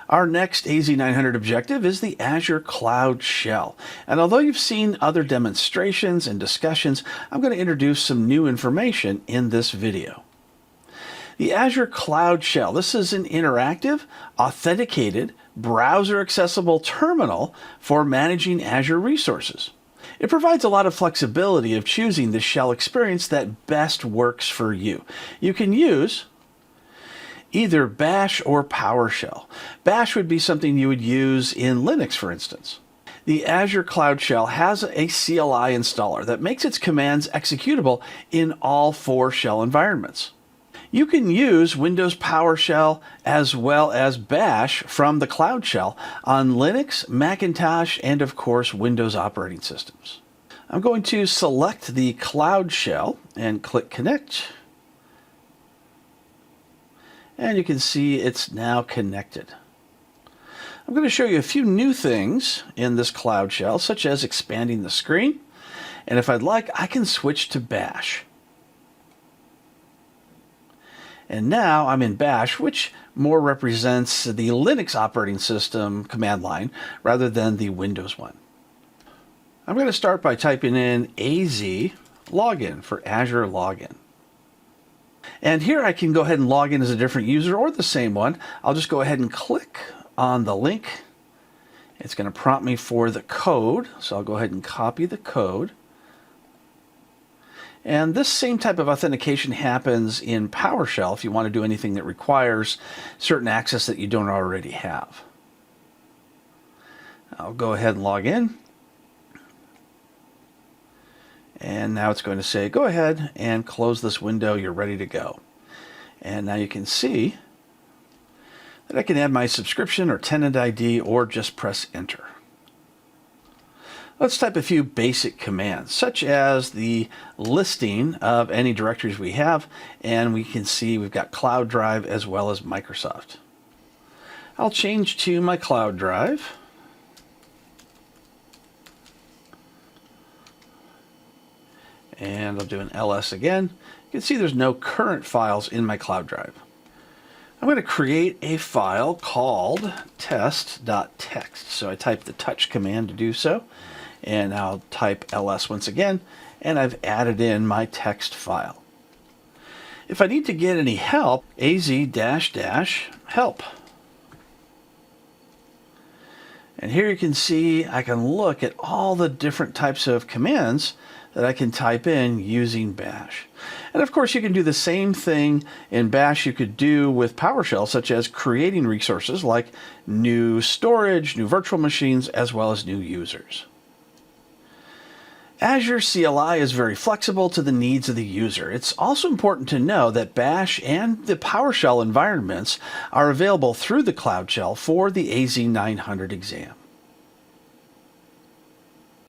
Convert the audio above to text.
Our next AZ-900 objective is the Azure Cloud Shell. And although you've seen other demonstrations and discussions, I'm going to introduce some new information in this video. The Azure Cloud Shell, this is an interactive, authenticated, browser-accessible terminal for managing Azure resources. It provides a lot of flexibility of choosing the shell experience that best works for you. You can use either Bash or PowerShell. Bash would be something you would use in Linux, for instance. The Azure Cloud Shell has a CLI installer that makes its commands executable in all 4 shell environments. You can use Windows PowerShell as well as Bash from the Cloud Shell on Linux, Macintosh, and of course Windows operating systems. I'm going to select the Cloud Shell and click Connect. And you can see it's now connected. I'm going to show you a few new things in this Cloud Shell, such as expanding the screen. And if I'd like, I can switch to Bash. And now I'm in Bash, which more represents the Linux operating system command line rather than the Windows one. I'm going to start by typing in AZ login for Azure login. And here I can go ahead and log in as a different user or the same one. I'll just go ahead and click on the link. It's going to prompt me for the code, so I'll go ahead and copy the code. And this same type of authentication happens in PowerShell if you want to do anything that requires certain access that you don't already have. I'll go ahead and log in. And now it's going to say, go ahead and close this window. You're ready to go. And now you can see that I can add my subscription or tenant ID or just press enter. Let's type a few basic commands, such as the listing of any directories we have. And we can see we've got Cloud Drive as well as Microsoft. I'll change to my Cloud Drive. And I'll do an ls again. You can see there's no current files in my Cloud Drive. I'm going to create a file called test.txt. So I type the touch command to do so. And I'll type ls once again. And I've added in my text file. If I need to get any help, az-help. And here you can see I can look at all the different types of commands that I can type in using Bash. And of course you can do the same thing in Bash you could do with PowerShell, such as creating resources like new storage, new virtual machines, as well as new users. Azure CLI is very flexible to the needs of the user. It's also important to know that Bash and the PowerShell environments are available through the Cloud Shell for the AZ-900 exam.